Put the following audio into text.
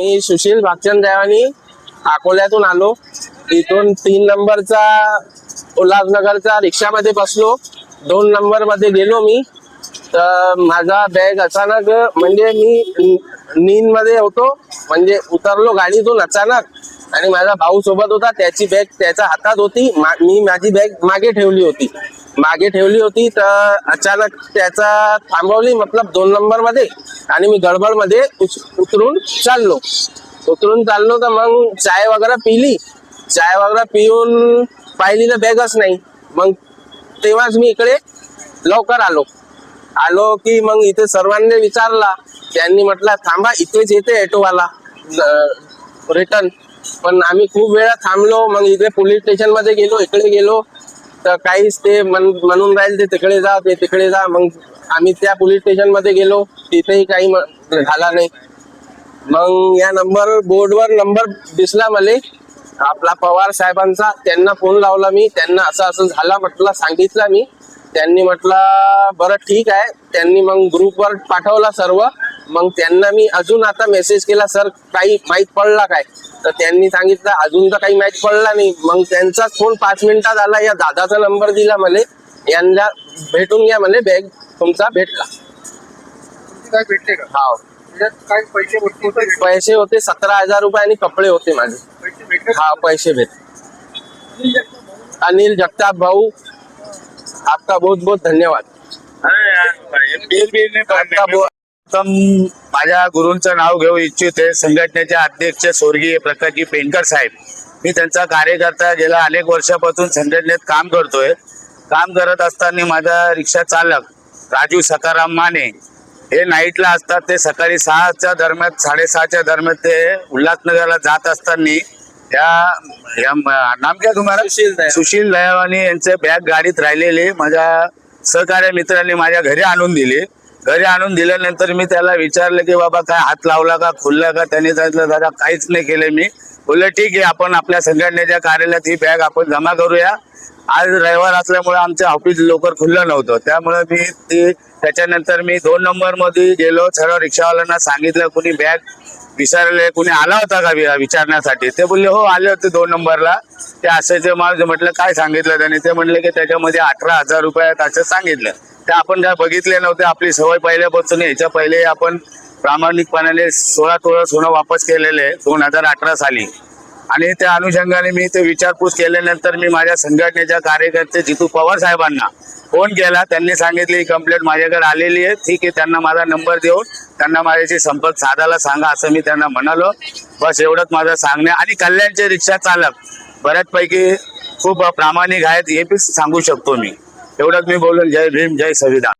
मी सुशील भागचंद देवानी अकोल्यातून आलो. इथून 3 नंबरचा उल्हासनगरचा रिक्षामध्ये बसलो. 2 नंबर मध्ये गेलो मी, तर माझा बॅग अचानक म्हणजे मी नींद मध्ये होतो, म्हणजे उतरलो गाडीतून अचानक आणि माझा भाऊ सोबत होता. त्याची बॅग त्याच्या हातात होती, मी माझी बॅग मागे ठेवली होती. तर अचानक त्याचा थांबवली, मतलब 2 नंबर मध्ये, आणि मी गडबड मध्ये उतरून चाललो. तर मग चाय वगैरे पिऊन पाहिली तर बॅगच नाही. मग तेव्हाच मी इकडे लवकर आलो की मग इथे सर्वांनी विचारला. त्यांनी म्हटलं थांबा, इथेच येते ऑटोवाला रिटर्न. पण आम्ही खूप वेळा थांबलो. मग इथे पोलीस स्टेशन मध्ये इकडे गेलो तर काहीच ते म्हणून राहील ते तिकडे जा. मग आम्ही त्या पोलीस स्टेशन मध्ये गेलो, तिथेही काही झाला नाही. मग या बोर्डवर नंबर दिसला मला आपला पवार साहेबांचा. त्यांना फोन लावला मी, त्यांना असं झालं म्हटलं, सांगितलं मी. त्यांनी म्हटलं बरं ठीक आहे. त्यांनी मग ग्रुपवर पाठवला सर्व. मग त्यांना मी अजून आता मेसेज केला, सर काही माहीत पडला काय? तर त्यांनी सांगितलं अजून तर काही माहीत पडला नाही. मग त्यांचाच फोन 5 मिनिटात आला. या दादाचा नंबर दिला मला, यांना भेटून घ्या म्हणे, बॅग तुमचा भेटला. काय भेटले का? हा, काय पैसे होते? पैसे होते 17,000 रुपये आणि कपडे होते माझे. पैसे भेटले? हा, पैसे भेटले. अनिल जगताप भाऊ, आपका बहुत बहुत धन्यवाद. माझ्या गुरूंचं नाव घेऊ इच्छिते. संघटनेचे अध्यक्ष स्वर्गीय प्रकाशजी पेंडकर साहेब. मी त्यांचा कार्यकर्ता, गेल्या अनेक वर्षापासून संघटनेत काम करतोय. काम करत असताना माझा रिक्षा चालक राजू सकाराम माने हे नाईटला असतात. ते सकाळी 6च्या दरम्यान 6:30च्या दरम्यान ते उल्हासनगरला जात असताना त्या नाम क्या तुम्हाला? सुशील दयावानी यांचे बॅग गाडीत राहिलेले माझ्या सहकार्य मित्रांनी माझ्या घरी आणून दिले. घरी आणून दिल्यानंतर मी त्याला विचारलं की बाबा काय हात लावला का, खुलला का? त्याने सांगितलं दादा काहीच नाही केलं. मी बोललं ठीक आहे, आपण आपल्या संघटनेच्या कार्यालयात ही बॅग आपण जमा करूया. आज रविवार असल्यामुळे आमचं ऑफिस लवकर खुललं नव्हतं, त्यामुळे त्याच्यानंतर मी 2 नंबर मध्ये गेलो. सर्व रिक्षावाल्यांना सांगितलं कुणी बॅग विचारले, कुणी आला होता का विचारण्यासाठी? ते बोलले हो आले होते 2 नंबरला. ते असायचे. मला म्हटलं काय सांगितलं त्यांनी? ते म्हणले की त्याच्यामध्ये 18,000 रुपये आहेत असं सांगितलं. ते आपण काय बघितले नव्हते. आपली सवय पहिल्यापासून, ह्याच्या पहिले आपण प्रामाणिकपणाने 16 तोळा सोनं वापस केलेले 2018 साली. आणि त्या अनुषंगाने मी ते विचारपूस केल्यानंतर मी माझ्या संघटनेच्या कार्यकर्ते जितू पवार साहेबांना फोन केला. त्यांनी सांगितले ही कंप्लेंट माझ्याकडे आलेली आहे. ठीक आहे, त्यांना माझा नंबर देऊन त्यांना माझ्याशी संपर्क साधायला सांगा असं मी त्यांना म्हणालो. बस एवढंच माझं सांगणे. आणि कल्याणचे रिक्षा चालक बऱ्याचपैकी खूप प्रामाणिक आहेत हे बी सांगू शकतो मी. एवढंच मी बोलून जय भीम, जय संविधान.